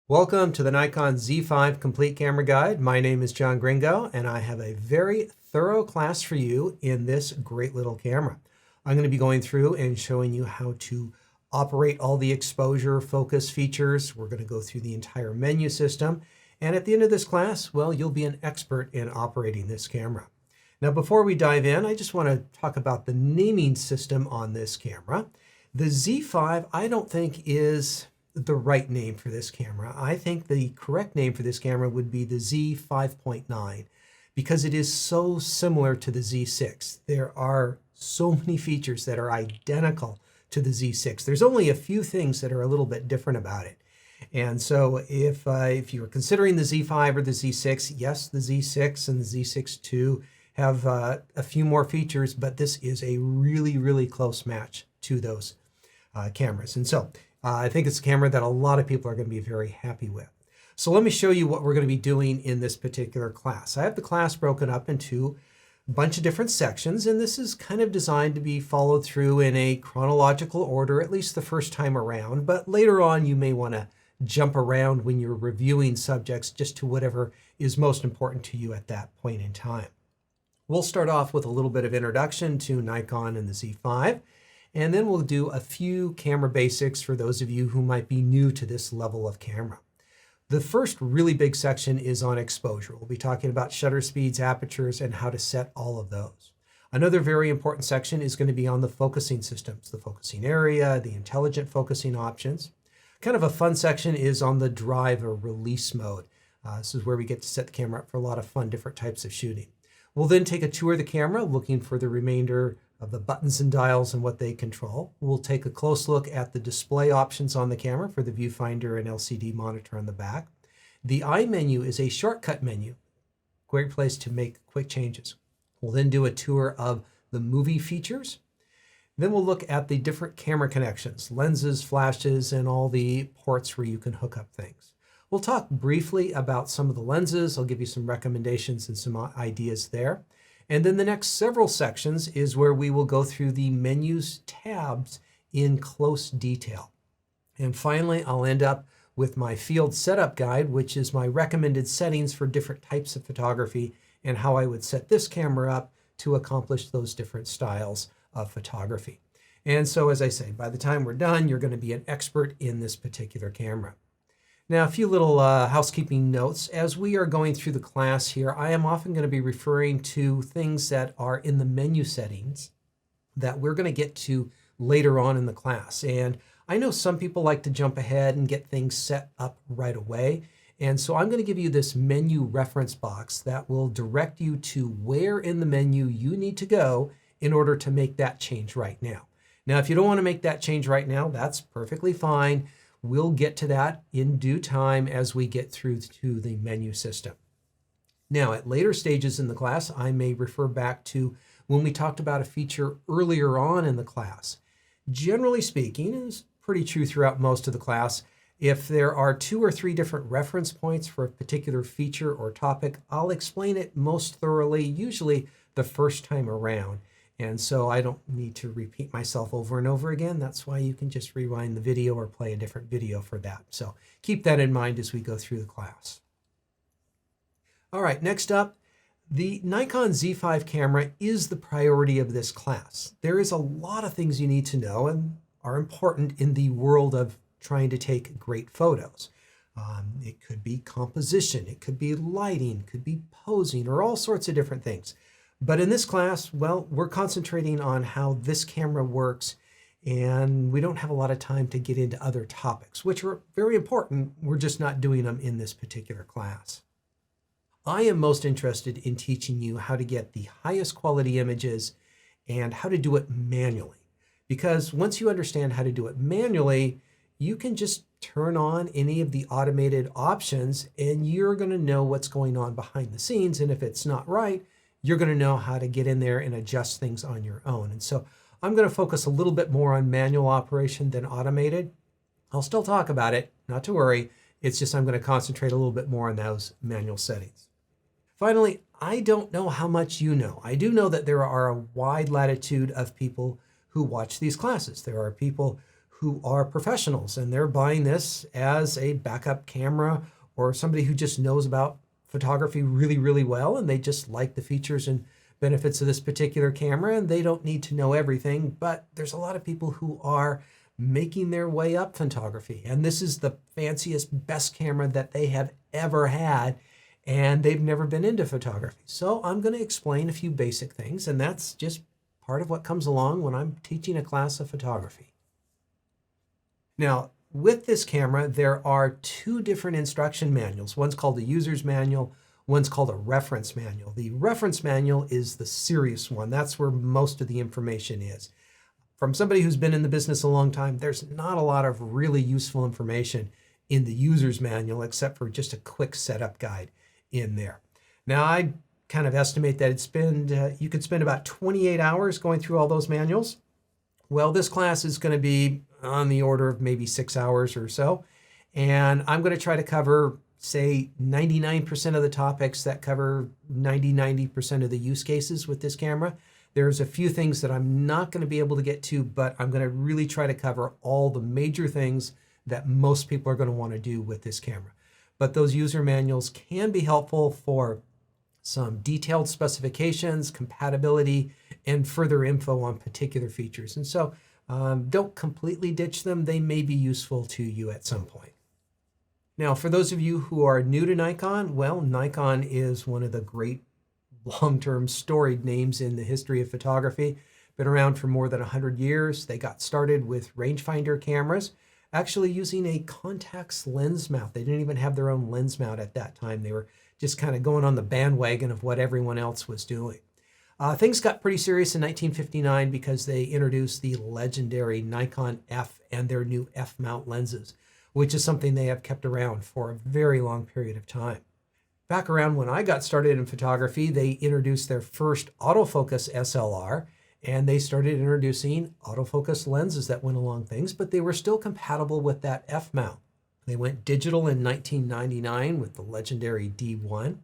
Welcome to the Nikon Z5 Complete Camera Guide. My name is John Gringo, and I have a very thorough class for you in this great little camera. I'm going to be going through and showing you how to operate all the exposure, focus features. We're going to go through the entire menu system. And at the end of this class, well, you'll be an expert in operating this camera. Now, before we dive in, I just want to talk about the naming system on this camera. The Z5, I don't think is the right name for this camera. I think the correct name for this camera would be the Z5.9 because it is so similar to the Z6. There are so many features that are identical to the Z6. There's only a few things that are a little bit different about it. And so if you're considering the Z5 or the Z6, yes, the Z6 and the Z6 II have a few more features, but this is a really, really close match to those cameras. And so I think it's a camera that a lot of people are going to be very happy with. So let me show you what we're going to be doing in this particular class. I have the class broken up into a bunch of different sections, and this is kind of designed to be followed through in a chronological order, at least the first time around, but later on you may want to jump around when you're reviewing subjects just to whatever is most important to you at that point in time. We'll start off with a little bit of introduction to Nikon and the Z5. And then we'll do a few camera basics for those of you who might be new to this level of camera. The first really big section is on exposure. We'll be talking about shutter speeds, apertures, and how to set all of those. Another very important section is going to be on the focusing systems, the focusing area, the intelligent focusing options. Kind of a fun section is on the drive or release mode. This is where we get to set the camera up for a lot of fun, different types of shooting. We'll then take a tour of the camera, looking for the remainder of the buttons and dials and what they control. We'll take a close look at the display options on the camera for the viewfinder and LCD monitor on the back. The I menu is a shortcut menu, great place to make quick changes. We'll then do a tour of the movie features. Then we'll look at the different camera connections, lenses, flashes, and all the ports where you can hook up things. We'll talk briefly about some of the lenses. I'll give you some recommendations and some ideas there. And then the next several sections is where we will go through the menus tabs in close detail. And finally, I'll end up with my field setup guide, which is my recommended settings for different types of photography and how I would set this camera up to accomplish those different styles of photography. And so, as I say, by the time we're done, you're going to be an expert in this particular camera. Now, a few little housekeeping notes. As we are going through the class here, I am often going to be referring to things that are in the menu settings that we're going to get to later on in the class. And I know some people like to jump ahead and get things set up right away. And so I'm going to give you this menu reference box that will direct you to where in the menu you need to go in order to make that change right now. Now, if you don't want to make that change right now, that's perfectly fine. We'll get to that in due time as we get through to the menu system. Now, at later stages in the class, I may refer back to when we talked about a feature earlier on in the class. Generally speaking, and it's pretty true throughout most of the class, if there are 2 or 3 different reference points for a particular feature or topic, I'll explain it most thoroughly, usually the first time around. And so I don't need to repeat myself over and over again. That's why you can just rewind the video or play a different video for that. So keep that in mind as we go through the class. All right, next up, the Nikon Z5 camera is the priority of this class. There is a lot of things you need to know and are important in the world of trying to take great photos. It could be composition, it could be lighting, it could be posing, or all sorts of different things. But in this class, well, we're concentrating on how this camera works, and we don't have a lot of time to get into other topics, which are very important. We're just not doing them in this particular class. I am most interested in teaching you how to get the highest quality images and how to do it manually. Because once you understand how to do it manually, you can just turn on any of the automated options and you're going to know what's going on behind the scenes. And if it's not right, you're going to know how to get in there and adjust things on your own. And so I'm going to focus a little bit more on manual operation than automated. I'll still talk about it, not to worry. It's just I'm going to concentrate a little bit more on those manual settings. Finally, I don't know how much you know. I do know that there are a wide latitude of people who watch these classes. There are people who are professionals and they're buying this as a backup camera, or somebody who just knows about photography really, really well, and they just like the features and benefits of this particular camera, and they don't need to know everything. But there's a lot of people who are making their way up photography, and this is the fanciest, best camera that they have ever had, and they've never been into photography. So I'm going to explain a few basic things, and that's just part of what comes along when I'm teaching a class of photography. Now, with this camera, there are two different instruction manuals. One's called the user's manual, one's called a reference manual. The reference manual is the serious one. That's where most of the information is. From somebody who's been in the business a long time, there's not a lot of really useful information in the user's manual, except for just a quick setup guide in there. Now, I kind of estimate that you could spend about 28 hours going through all those manuals. Well, this class is going to be on the order of maybe 6 hours or so. And I'm going to try to cover, say, 99% of the topics that cover 90% of the use cases with this camera. There's a few things that I'm not going to be able to get to, but I'm going to really try to cover all the major things that most people are going to want to do with this camera. But those user manuals can be helpful for some detailed specifications, compatibility, and further info on particular features. And so don't completely ditch them. They may be useful to you at some point. Now, for those of you who are new to Nikon, well, Nikon is one of the great long-term storied names in the history of photography. Been around for more than 100 years. They got started with rangefinder cameras, actually using a contax lens mount. They didn't even have their own lens mount at that time. They were just kind of going on the bandwagon of what everyone else was doing. Things got pretty serious in 1959 because they introduced the legendary Nikon F and their new F-mount lenses, which is something they have kept around for a very long period of time. Back around when I got started in photography, they introduced their first autofocus SLR, and they started introducing autofocus lenses that went along things, but they were still compatible with that F-mount. They went digital in 1999 with the legendary D1.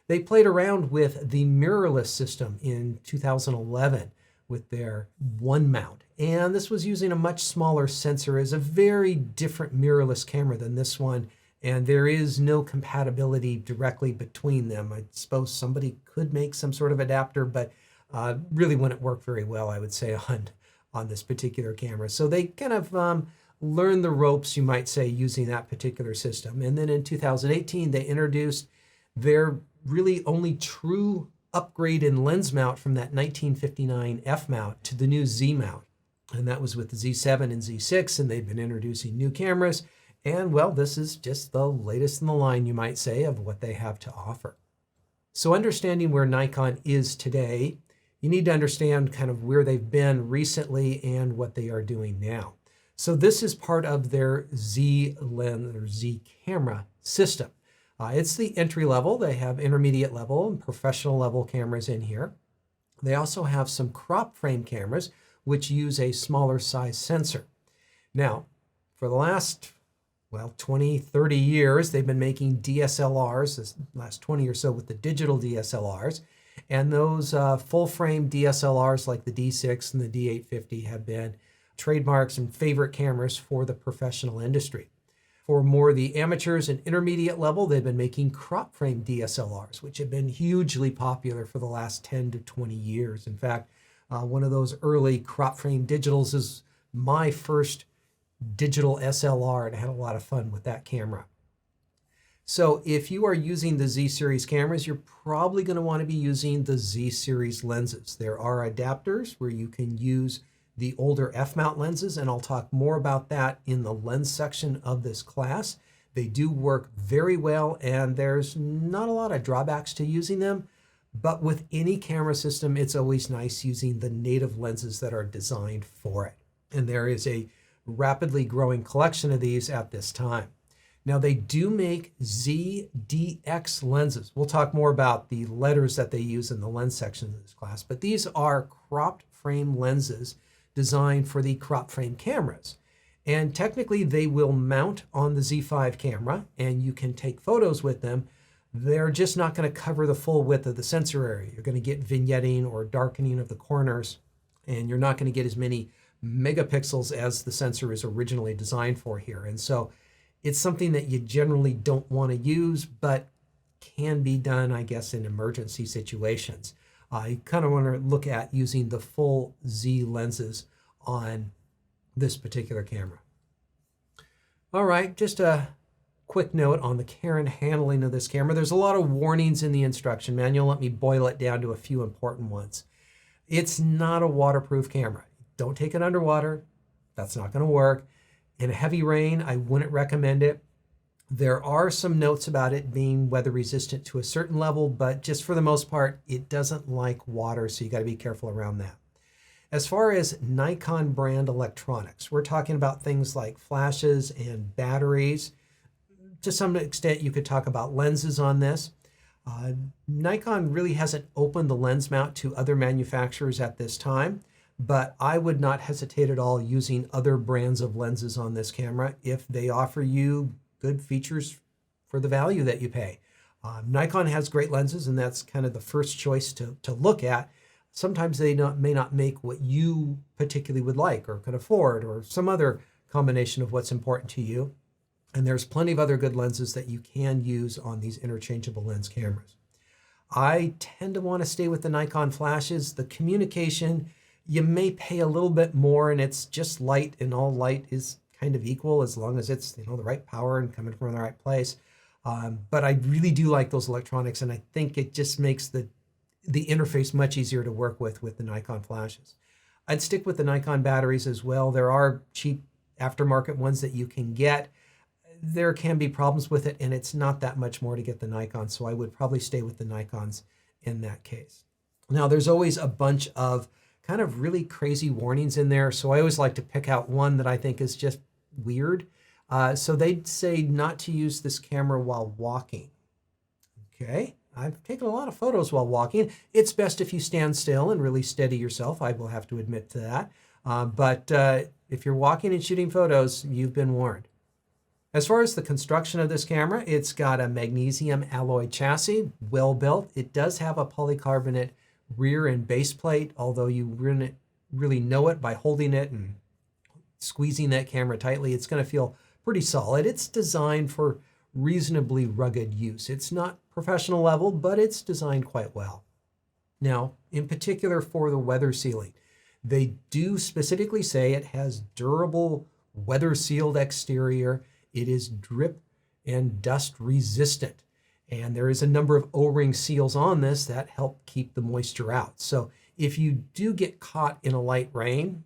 They played around with the mirrorless system in 2011 with their one mount. And this was using a much smaller sensor. It's a very different mirrorless camera than this one. And there is no compatibility directly between them. I suppose somebody could make some sort of adapter, but really wouldn't work very well, I would say, on this particular camera. So they kind of learned the ropes, you might say, using that particular system. And then in 2018, they introduced their really only true upgrade in lens mount from that 1959 F mount to the new Z mount. And that was with the Z7 and Z6, and they've been introducing new cameras. And well, this is just the latest in the line, you might say, of what they have to offer. So understanding where Nikon is today, you need to understand kind of where they've been recently and what they are doing now. So this is part of their Z lens or Z camera system. It's the entry level. They have intermediate level and professional level cameras in here. They also have some crop frame cameras, which use a smaller size sensor. Now, for the last 20, 30 years, they've been making DSLRs, this last 20 or so with the digital DSLRs. And those full frame DSLRs like the D6 and the D850 have been trademarks and favorite cameras for the professional industry. For more the amateurs and intermediate level, they've been making crop frame DSLRs, which have been hugely popular for the last 10 to 20 years. In fact, one of those early crop frame digitals is my first digital SLR, and I had a lot of fun with that camera. So if you are using the Z series cameras, you're probably going to want to be using the Z series lenses. There are adapters where you can use the older F-mount lenses, and I'll talk more about that in the lens section of this class. They do work very well, and there's not a lot of drawbacks to using them, but with any camera system, it's always nice using the native lenses that are designed for it. And there is a rapidly growing collection of these at this time. Now, they do make ZDX lenses. We'll talk more about the letters that they use in the lens section of this class, but these are cropped frame lenses designed for the crop frame cameras. And technically, they will mount on the Z5 camera, and you can take photos with them. They're just not going to cover the full width of the sensor area. You're going to get vignetting or darkening of the corners, and you're not going to get as many megapixels as the sensor is originally designed for here. And so it's something that you generally don't want to use, but can be done, I guess, in emergency situations. You kind of want to look at using the full Z lenses on this particular camera. All right, just a quick note on the care and handling of this camera. There's a lot of warnings in the instruction manual. Let me boil it down to a few important ones. It's not a waterproof camera. Don't take it underwater. That's not going to work. In heavy rain, I wouldn't recommend it. There are some notes about it being weather resistant to a certain level, but just for the most part, it doesn't like water, so you got to be careful around that. As far as Nikon brand electronics, we're talking about things like flashes and batteries. To some extent, you could talk about lenses on this. Nikon really hasn't opened the lens mount to other manufacturers at this time, but I would not hesitate at all using other brands of lenses on this camera if they offer you good features for the value that you pay. Nikon has great lenses, and that's kind of the first choice to look at. Sometimes they may not make what you particularly would like or can afford, or some other combination of what's important to you. And there's plenty of other good lenses that you can use on these interchangeable lens cameras. I tend to want to stay with the Nikon flashes. The communication, you may pay a little bit more, and it's just light, and all light is kind of equal as long as it's, the right power and coming from the right place. But I really do like those electronics, and I think it just makes the interface much easier to work with the Nikon flashes. I'd stick with the Nikon batteries as well. There are cheap aftermarket ones that you can get. There can be problems with it, and it's not that much more to get the Nikon, so I would probably stay with the Nikons in that case. Now, there's always a bunch of kind of really crazy warnings in there, so I always like to pick out one that I think is just weird. So they'd say not to use this camera while walking. Okay, I've taken a lot of photos while walking. It's best if you stand still and really steady yourself. I will have to admit to that. But if you're walking and shooting photos, you've been warned. As far as the construction of this camera, it's got a magnesium alloy chassis, well built. It does have a polycarbonate rear and base plate, although you wouldn't really know it by holding it and squeezing that camera tightly. It's going to feel pretty solid. It's designed for reasonably rugged use. It's not professional level, but it's designed quite well. Now, in particular for the weather sealing, they do specifically say it has durable weather sealed exterior. It is drip and dust resistant. And there is a number of O-ring seals on this that help keep the moisture out. So if you do get caught in a light rain,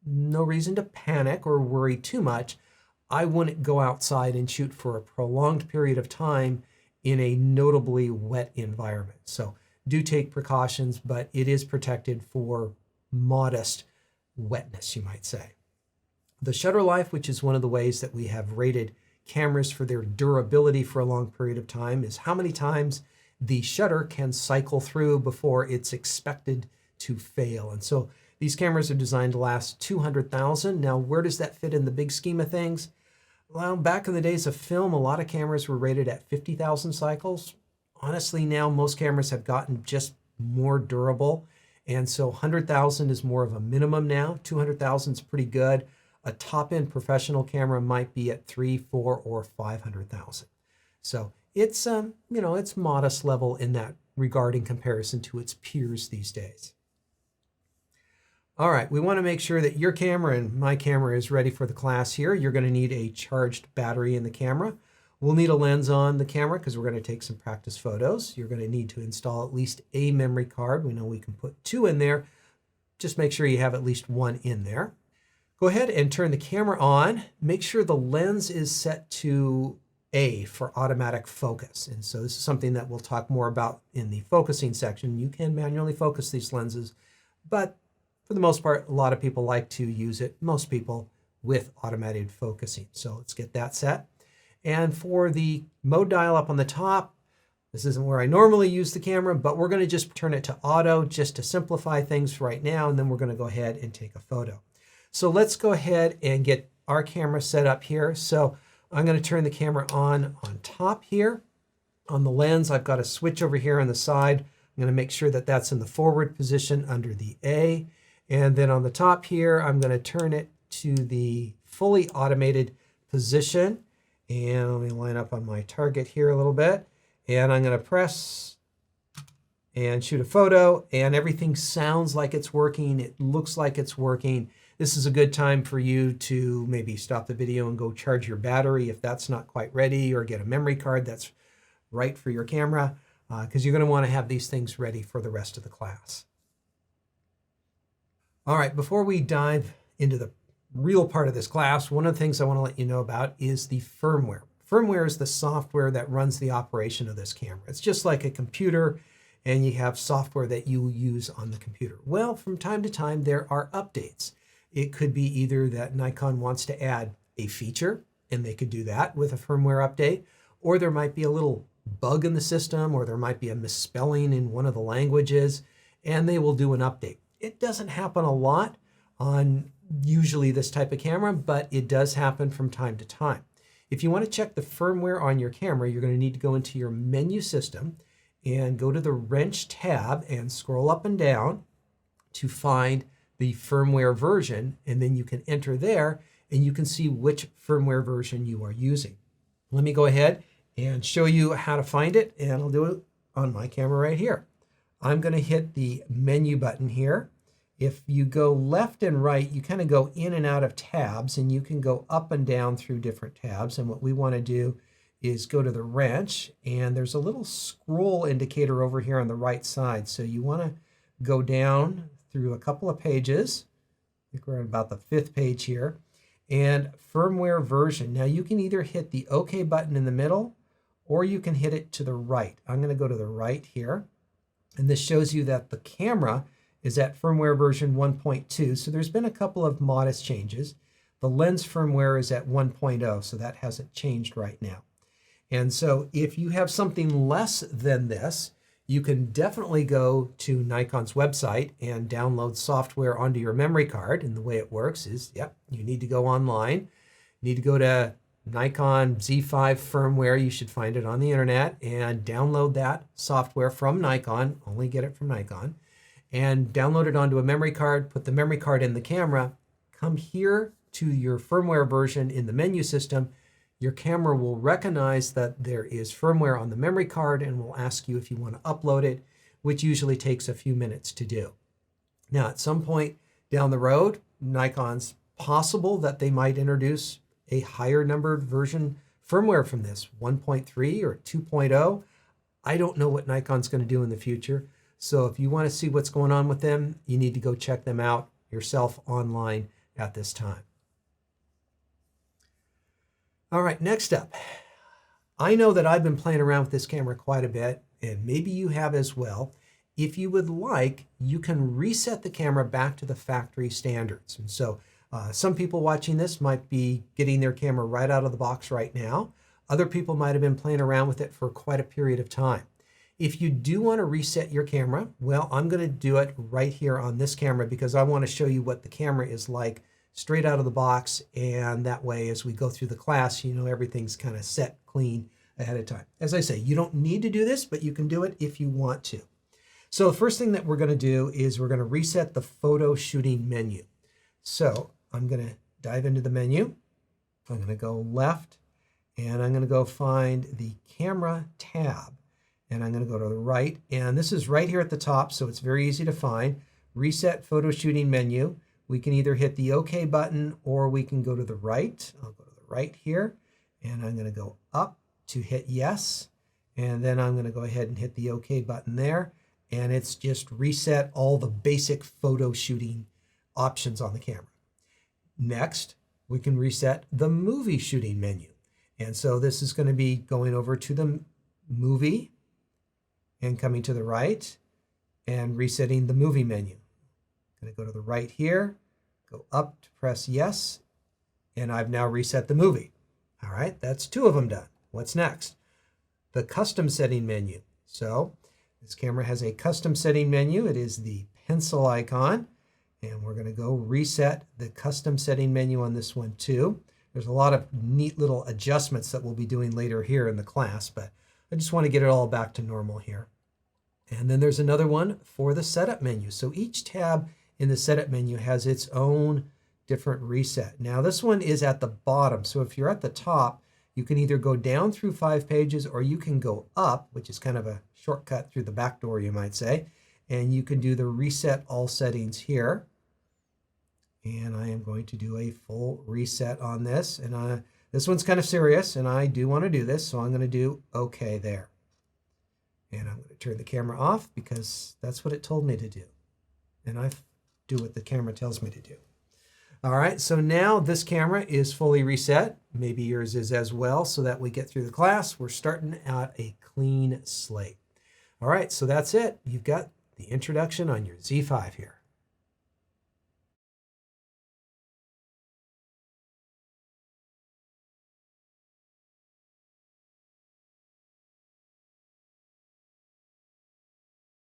no reason to panic or worry too much. I wouldn't go outside and shoot for a prolonged period of time in a notably wet environment. So do take precautions, but it is protected for modest wetness, you might say. The shutter life, which is one of the ways that we have rated cameras for their durability for a long period of time, is how many times the shutter can cycle through before it's expected to fail. And so these cameras are designed to last 200,000. Now, where does that fit in the big scheme of things? Well, back in the days of film, a lot of cameras were rated at 50,000 cycles. Honestly, now most cameras have gotten just more durable. And so 100,000 is more of a minimum now. 200,000 is pretty good. A top-end professional camera might be at 3, 4, or 500,000. So it's it's modest level in that regard in comparison to its peers these days. All right, we want to make sure that your camera and my camera is ready for the class here. You're going to need a charged battery in the camera. We'll need a lens on the camera because we're going to take some practice photos. You're going to need to install at least a memory card. We know we can put 2 in there. Just make sure you have at least 1 in there. Go ahead and turn the camera on. Make sure the lens is set to A for automatic focus. And so this is something that we'll talk more about in the focusing section. You can manually focus these lenses, but for the most part, a lot of people like to use it, most people, with automated focusing. So let's get that set. And for the mode dial up on the top, this isn't where I normally use the camera, but we're going to just turn it to auto just to simplify things right now, and then we're going to go ahead and take a photo. So let's go ahead and get our camera set up here. So I'm going to turn the camera on top here. On the lens, I've got a switch over here on the side. I'm going to make sure that that's in the forward position under the A. And then on the top here, I'm going to turn it to the fully automated position. And let me line up on my target here a little bit. And I'm going to press and shoot a photo, and everything sounds like it's working. It looks like it's working. This is a good time for you to maybe stop the video and go charge your battery if that's not quite ready, or get a memory card that's right for your camera, because you're going to want to have these things ready for the rest of the class. All right, before we dive into the real part of this class, one of the things I want to let you know about is the firmware. Firmware is the software that runs the operation of this camera. It's just like a computer, and you have software that you use on the computer. Well, from time to time, there are updates. It could be either that Nikon wants to add a feature, and they could do that with a firmware update, or there might be a little bug in the system, or there might be a misspelling in one of the languages, and they will do an update. It doesn't happen a lot on usually this type of camera, but it does happen from time to time. If you want to check the firmware on your camera, you're going to need to go into your menu system and go to the wrench tab and scroll up and down to find the firmware version, and then you can enter there and you can see which firmware version you are using. Let me go ahead and show you how to find it, and I'll do it on my camera right here. I'm going to hit the menu button here. If you go left and right, you kind of go in and out of tabs, and you can go up and down through different tabs. And what we want to do is go to the wrench, and there's a little scroll indicator over here on the right side. So you want to go down through a couple of pages. I think we're at about the 5th page here. And firmware version. Now you can either hit the OK button in the middle, or you can hit it to the right. I'm going to go to the right here. And this shows you that the camera is at firmware version 1.2. So there's been a couple of modest changes. The lens firmware is at 1.0, so that hasn't changed right now. And so if you have something less than this, you can definitely go to Nikon's website and download software onto your memory card. And the way it works is, you need to go online. You need to go to Nikon Z5 firmware. You should find it on the internet and download that software from Nikon. Only get it from Nikon. And download it onto a memory card. Put the memory card in the camera. Come here to your firmware version in the menu system. Your camera will recognize that there is firmware on the memory card and will ask you if you want to upload it, which usually takes a few minutes to do. Now, at some point down the road, Nikon's possible that they might introduce a higher numbered version firmware from this, 1.3 or 2.0. I don't know what Nikon's going to do in the future. So if you want to see what's going on with them, you need to go check them out yourself online at this time. All right, next up, I know that I've been playing around with this camera quite a bit, and maybe you have as well. If you would like, you can reset the camera back to the factory standards. And so some people watching this might be getting their camera right out of the box right now. Other people might have been playing around with it for quite a period of time. If you do want to reset your camera, well, I'm going to do it right here on this camera because I want to show you what the camera is like straight out of the box, and that way as we go through the class, you know, everything's kind of set clean ahead of time. As I say, you don't need to do this, but you can do it if you want to. So the first thing that we're going to do is we're going to reset the photo shooting menu. So I'm going to dive into the menu. I'm going to go left, and I'm going to go find the camera tab, and I'm going to go to the right, and this is right here at the top, so it's very easy to find. Reset photo shooting menu. We can either hit the OK button or we can go to the right. I'll go to the right here, and I'm going to go up to hit yes, and then I'm going to go ahead and hit the OK button there, and it's just reset all the basic photo shooting options on the camera. Next, we can reset the movie shooting menu, and so this is going to be going over to the movie and coming to the right and resetting the movie menu. I'm going to go to the right here, go up to press yes, and I've now reset the movie. All right, that's 2 of them done. What's next? The custom setting menu. So this camera has a custom setting menu. It is the pencil icon, and we're going to go reset the custom setting menu on this one too. There's a lot of neat little adjustments that we'll be doing later here in the class, but I just want to get it all back to normal here. And then there's another one for the setup menu. So each tab in the setup menu has its own different reset. Now this one is at the bottom, so if you're at the top, you can either go down through 5 pages or you can go up, which is kind of a shortcut through the back door, you might say, and you can do the reset all settings here. And I am going to do a full reset on this, and this one's kind of serious, and I do want to do this, so I'm going to do OK there. And I'm going to turn the camera off because that's what it told me to do. And I do what the camera tells me to do. All right, so now this camera is fully reset. Maybe yours is as well, so that we get through the class. We're starting out a clean slate. All right, so that's it. You've got the introduction on your Z5 here.